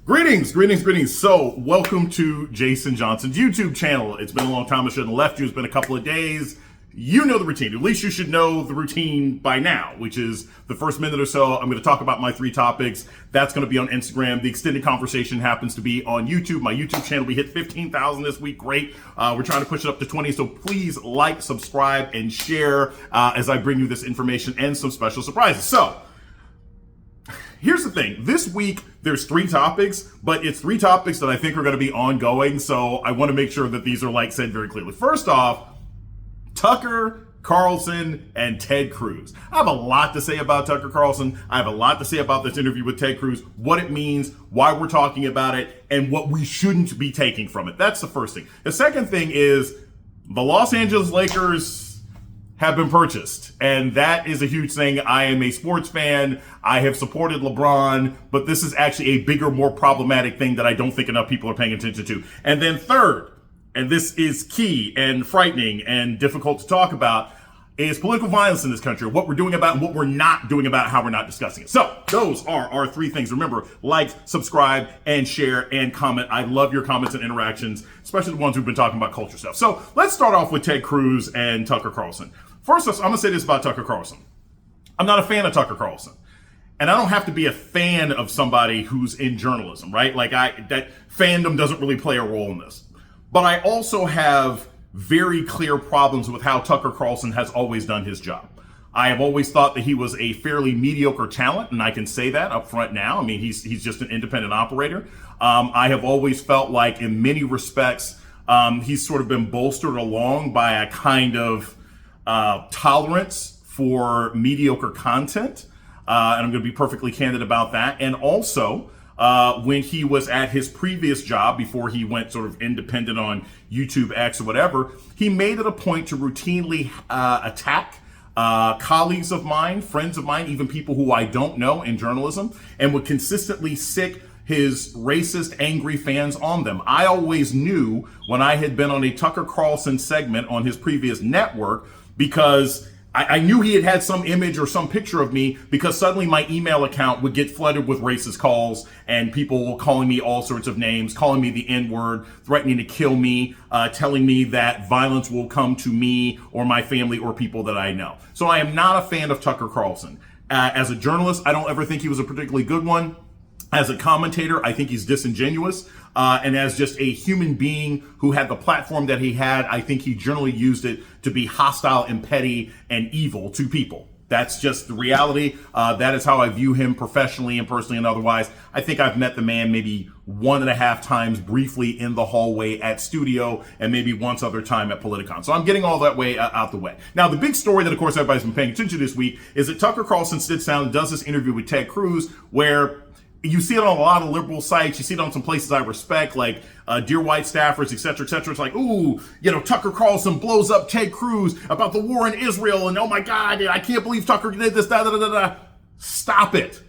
Greetings. So, welcome to Jason Johnson's YouTube channel. It's been a long time. I shouldn't have left you. It's been a couple of days. You know the routine. At least you should know the routine by now, which is the first minute or so, I'm going to talk about my 3 topics. That's going to be on Instagram. The extended conversation happens to be on YouTube. My YouTube channel, we hit 15,000 this week. Great. We're trying to push it up to 20. So please like, subscribe, and share as I bring you this information and some special surprises. So, here's the thing. This week, there's 3 topics, but it's 3 topics that I think are going to be ongoing. So I want to make sure that these are said very clearly. First off, Tucker Carlson and Ted Cruz. I have a lot to say about Tucker Carlson. I have a lot to say about this interview with Ted Cruz, what it means, why we're talking about it, and what we shouldn't be taking from it. That's the first thing. The second thing is the Los Angeles Lakers have been purchased. And that is a huge thing. I am a sports fan. I have supported LeBron, but this is actually a bigger, more problematic thing that I don't think enough people are paying attention to. And then third, and this is key and frightening and difficult to talk about, is political violence in this country, what we're doing about and what we're not doing about, how we're not discussing it. So those are our 3 things. Remember, like, subscribe, and share, and comment. I love your comments and interactions, especially the ones who've been talking about culture stuff. So let's start off with Ted Cruz and Tucker Carlson. First, I'm going to say this about Tucker Carlson. I'm not a fan of Tucker Carlson. And I don't have to be a fan of somebody who's in journalism, right? That fandom doesn't really play a role in this. But I also have very clear problems with how Tucker Carlson has always done his job. I have always thought that he was a fairly mediocre talent, and I can say that up front now. I mean, he's just an independent operator. I have always felt like in many respects, he's sort of been bolstered along by a kind of tolerance for mediocre content. And I'm going to be perfectly candid about that. And also, when he was at his previous job, before he went sort of independent on YouTube X or whatever, he made it a point to routinely attack colleagues of mine, friends of mine, even people who I don't know in journalism, and would consistently sick his racist, angry fans on them. I always knew when I had been on a Tucker Carlson segment on his previous network, because I knew he had some image or some picture of me, because suddenly my email account would get flooded with racist calls and people calling me all sorts of names, calling me the N-word, threatening to kill me, telling me that violence will come to me or my family or people that I know. So I am not a fan of Tucker Carlson. As a journalist, I don't ever think he was a particularly good one. As a commentator, I think he's disingenuous. And as just a human being who had the platform that he had, I think he generally used it to be hostile and petty and evil to people. That's just the reality. That is how I view him professionally and personally and otherwise. I think I've met the man maybe 1.5 times briefly in the hallway at studio, and maybe once other time at Politicon. So I'm getting all that way out the way. Now, the big story that, of course, everybody's been paying attention to this week is that Tucker Carlson sits down and does this interview with Ted Cruz, where you see it on a lot of liberal sites. You see it on some places I respect, like Dear White Staffers, et cetera, et cetera. It's like, ooh, Tucker Carlson blows up Ted Cruz about the war in Israel, and oh my God, I can't believe Tucker did this, da da da da da. Stop it.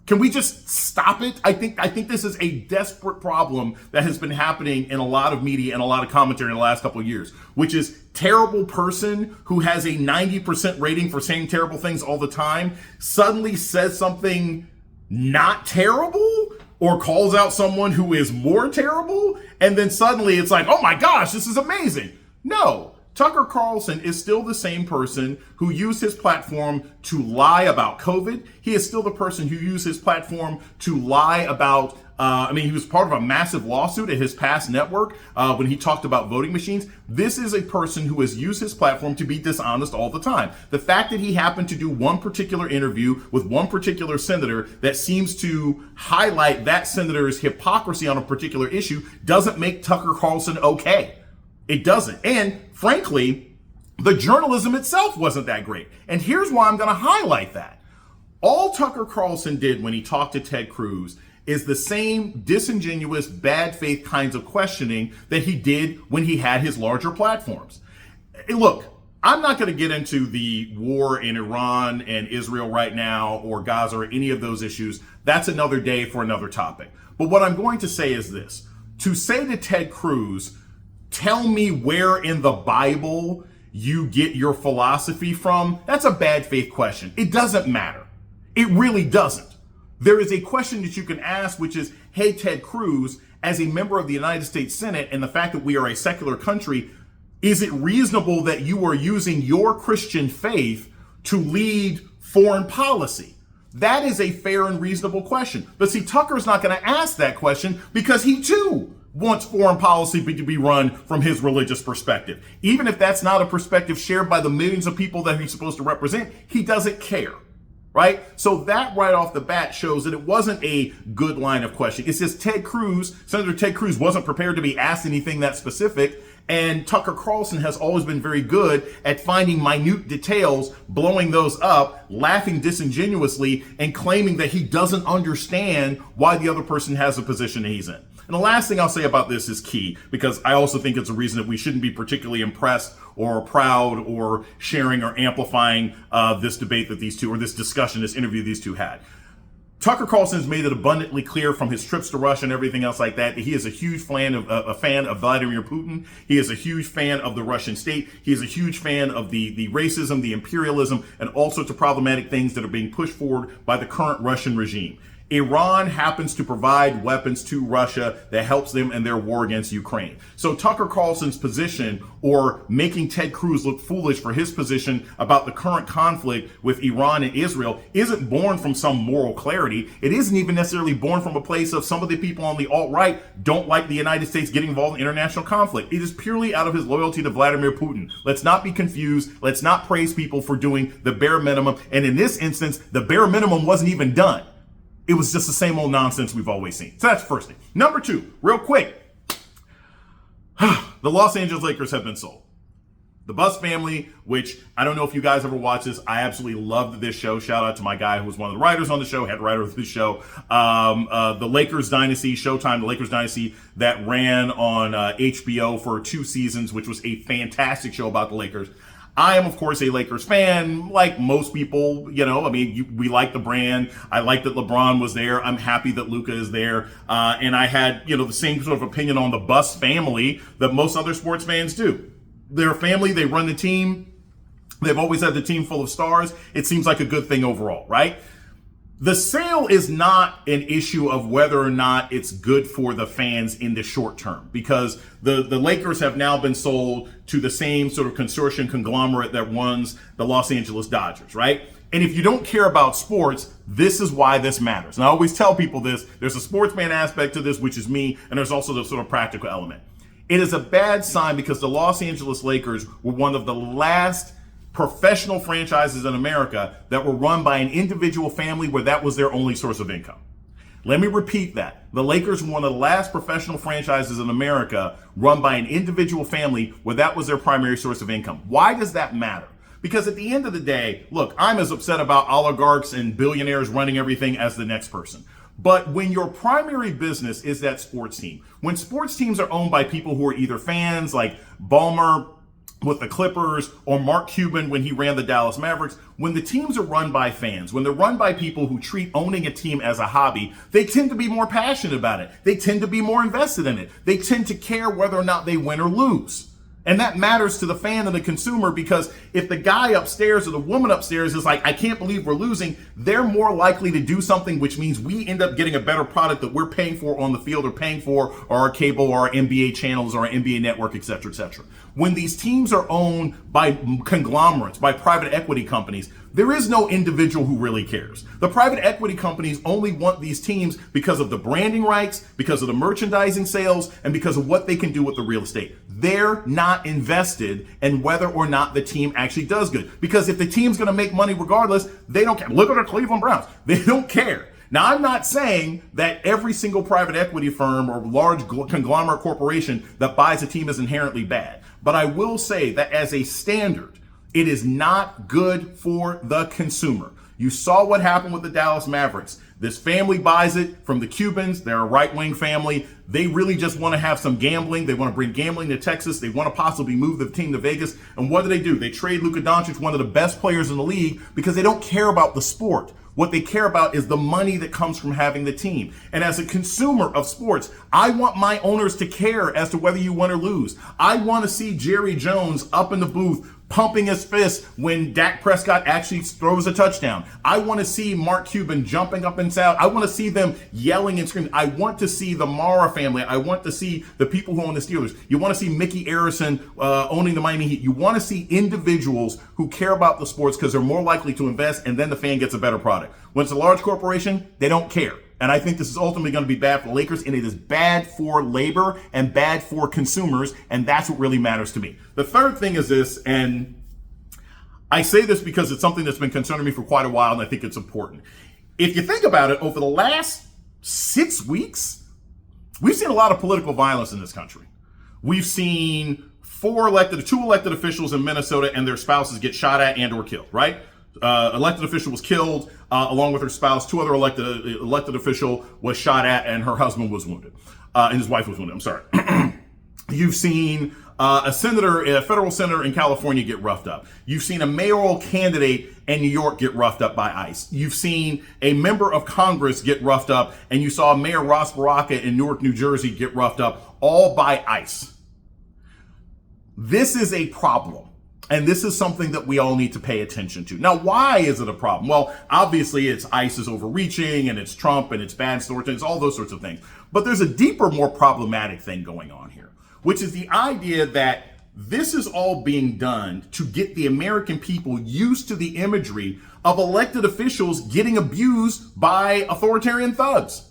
Can we just stop it? I think this is a desperate problem that has been happening in a lot of media and a lot of commentary in the last couple of years, which is terrible person who has a 90% rating for saying terrible things all the time suddenly says something not terrible or calls out someone who is more terrible, and then suddenly it's like, oh my gosh, this is amazing. No, Tucker Carlson is still the same person who used his platform to lie about COVID. He is still the person who used his platform to lie about he was part of a massive lawsuit at his past network when he talked about voting machines. This is a person who has used his platform to be dishonest all the time. The fact that he happened to do one particular interview with one particular senator that seems to highlight that senator's hypocrisy on a particular issue doesn't make Tucker Carlson okay. It doesn't. And frankly, the journalism itself wasn't that great. And here's why I'm going to highlight that. All Tucker Carlson did when he talked to Ted Cruz is the same disingenuous, bad faith kinds of questioning that he did when he had his larger platforms. Look, I'm not going to get into the war in Iran and Israel right now, or Gaza, or any of those issues. That's another day for another topic. But what I'm going to say is this. To say to Ted Cruz, tell me where in the Bible you get your philosophy from, that's a bad faith question. It doesn't matter. It really doesn't. There is a question that you can ask, which is, hey, Ted Cruz, as a member of the United States Senate and the fact that we are a secular country, is it reasonable that you are using your Christian faith to lead foreign policy? That is a fair and reasonable question. But see, Tucker's not going to ask that question because he too wants foreign policy to be run from his religious perspective. Even if that's not a perspective shared by the millions of people that he's supposed to represent, he doesn't care. Right? So that right off the bat shows that it wasn't a good line of questioning. It's just Senator Ted Cruz wasn't prepared to be asked anything that specific. And Tucker Carlson has always been very good at finding minute details, blowing those up, laughing disingenuously, and claiming that he doesn't understand why the other person has the position that he's in. And the last thing I'll say about this is key, because I also think it's a reason that we shouldn't be particularly impressed or proud or sharing or amplifying this debate that these two, or this discussion, this interview these two had. Tucker Carlson has made it abundantly clear from his trips to Russia and everything else like that he is a huge fan of Vladimir Putin. He is a huge fan of the Russian state. He is a huge fan of the racism, the imperialism, and all sorts of problematic things that are being pushed forward by the current Russian regime. Iran happens to provide weapons to Russia that helps them in their war against Ukraine. So Tucker Carlson's position, or making Ted Cruz look foolish for his position about the current conflict with Iran and Israel, isn't born from some moral clarity. It isn't even necessarily born from a place of some of the people on the alt-right don't like the United States getting involved in international conflict. It is purely out of his loyalty to Vladimir Putin. Let's not be confused. Let's not praise people for doing the bare minimum. And in this instance, the bare minimum wasn't even done. It was just the same old nonsense we've always seen. So that's the first thing. Number two, real quick. The Los Angeles Lakers have been sold. The Buss family, which I don't know if you guys ever watch this. I absolutely loved this show. Shout out to my guy who was one of the writers on the show, head writer of the show. The Lakers Dynasty, Showtime, the Lakers Dynasty that ran on HBO for 2 seasons, which was a fantastic show about the Lakers. I am, of course, a Lakers fan, like most people, we like the brand. I like that LeBron was there. I'm happy that Luka is there. And I had, the same sort of opinion on the Buss family that most other sports fans do. They're a family. They run the team. They've always had the team full of stars. It seems like a good thing overall, right? The sale is not an issue of whether or not it's good for the fans in the short term, because the Lakers have now been sold to the same sort of consortium conglomerate that runs the Los Angeles Dodgers, right? And if you don't care about sports, this is why this matters. And I always tell people this. There's a sportsman aspect to this, which is me, and there's also the sort of practical element. It is a bad sign because the Los Angeles Lakers were one of the last professional franchises in America that were run by an individual family where that was their only source of income. Let me repeat that. The Lakers were one of the last professional franchises in America run by an individual family where that was their primary source of income. Why does that matter? Because at the end of the day, look, I'm as upset about oligarchs and billionaires running everything as the next person. But when your primary business is that sports team, when sports teams are owned by people who are either fans like Ballmer with the Clippers or Mark Cuban when he ran the Dallas Mavericks, when the teams are run by fans, when they're run by people who treat owning a team as a hobby, they tend to be more passionate about it. They tend to be more invested in it. They tend to care whether or not they win or lose. And that matters to the fan and the consumer, because if the guy upstairs or the woman upstairs is like, I can't believe we're losing, they're more likely to do something, which means we end up getting a better product that we're paying for on the field, or paying for our cable or our NBA channels or our NBA network, et cetera, et cetera. When these teams are owned by conglomerates, by private equity companies, there is no individual who really cares. The private equity companies only want these teams because of the branding rights, because of the merchandising sales, and because of what they can do with the real estate. They're not invested in whether or not the team actually does good. Because if the team's going to make money regardless, they don't care. Look at the Cleveland Browns. They don't care. Now, I'm not saying that every single private equity firm or large conglomerate corporation that buys a team is inherently bad. But I will say that as a standard, it is not good for the consumer. You saw what happened with the Dallas Mavericks. This family buys it from the Cubans. They're a right-wing family. They really just want to have some gambling. They want to bring gambling to Texas. They want to possibly move the team to Vegas. And what do? They trade Luka Doncic, one of the best players in the league, because they don't care about the sport. What they care about is the money that comes from having the team. And as a consumer of sports, I want my owners to care as to whether you win or lose. I want to see Jerry Jones up in the booth pumping his fist when Dak Prescott actually throws a touchdown. I want to see Mark Cuban jumping up and down. I want to see them yelling and screaming. I want to see the Mara family. I want to see the people who own the Steelers. You want to see Mickey Arison owning the Miami Heat. You want to see individuals who care about the sports because they're more likely to invest, and then the fan gets a better product. When it's a large corporation, they don't care. And I think this is ultimately going to be bad for the Lakers, and it is bad for labor and bad for consumers, and that's what really matters to me. The third thing is this, and I say this because it's something that's been concerning me for quite a while, and I think it's important. If you think about it, over the last 6 weeks, we've seen a lot of political violence in this country. We've seen two elected officials in Minnesota and their spouses get shot at and or killed, right? Elected official was killed along with her spouse. Two other elected official was shot at and her husband was wounded. And his wife was wounded. I'm sorry. You've seen a federal senator in California get roughed up. You've seen a mayoral candidate in New York get roughed up by ICE. You've seen a member of Congress get roughed up, and you saw Mayor Ross Baraka in Newark, New Jersey get roughed up, all by ICE. This is a problem. And this is something that we all need to pay attention to. Now, why is it a problem? Well, obviously it's ICE is overreaching, and it's Trump, and it's bad storytelling, it's all those sorts of things. But there's a deeper, more problematic thing going on here, which is the idea that this is all being done to get the American people used to the imagery of elected officials getting abused by authoritarian thugs.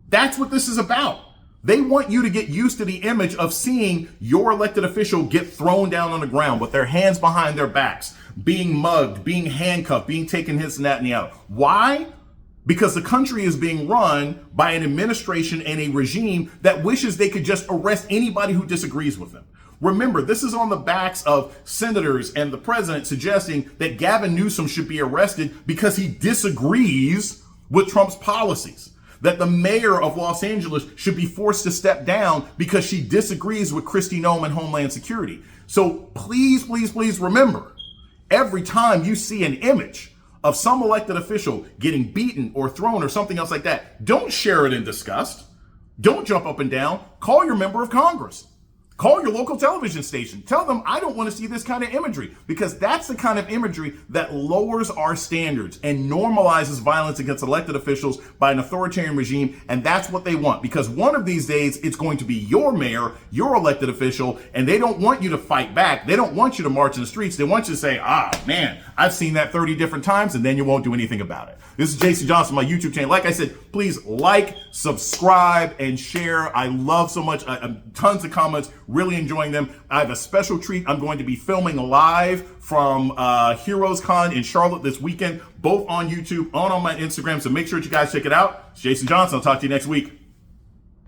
That's what this is about. They want you to get used to the image of seeing your elected official get thrown down on the ground with their hands behind their backs, being mugged, being handcuffed, being taken this and that and the other. Why? Because the country is being run by an administration and a regime that wishes they could just arrest anybody who disagrees with them. Remember, this is on the backs of senators and the president suggesting that Gavin Newsom should be arrested because he disagrees with Trump's policies. That the mayor of Los Angeles should be forced to step down because she disagrees with Kristi Noem and Homeland Security. So please, please, please remember, every time you see an image of some elected official getting beaten or thrown or something else like that, don't share it in disgust. Don't jump up and down. Call your member of Congress. Call your local television station. Tell them, I don't want to see this kind of imagery, because that's the kind of imagery that lowers our standards and normalizes violence against elected officials by an authoritarian regime. And that's what they want, because one of these days it's going to be your mayor, your elected official, and they don't want you to fight back. They don't want you to march in the streets. They want you to say, man, I've seen that 30 different times, and then you won't do anything about it. This is Jason Johnson, my YouTube channel. Like I said, please like, subscribe, and share. I love so much. Tons of comments. Really enjoying them. I have a special treat. I'm going to be filming live from Heroes Con in Charlotte this weekend, both on YouTube and on my Instagram. So make sure that you guys check it out. It's Jason Johnson. I'll talk to you next week.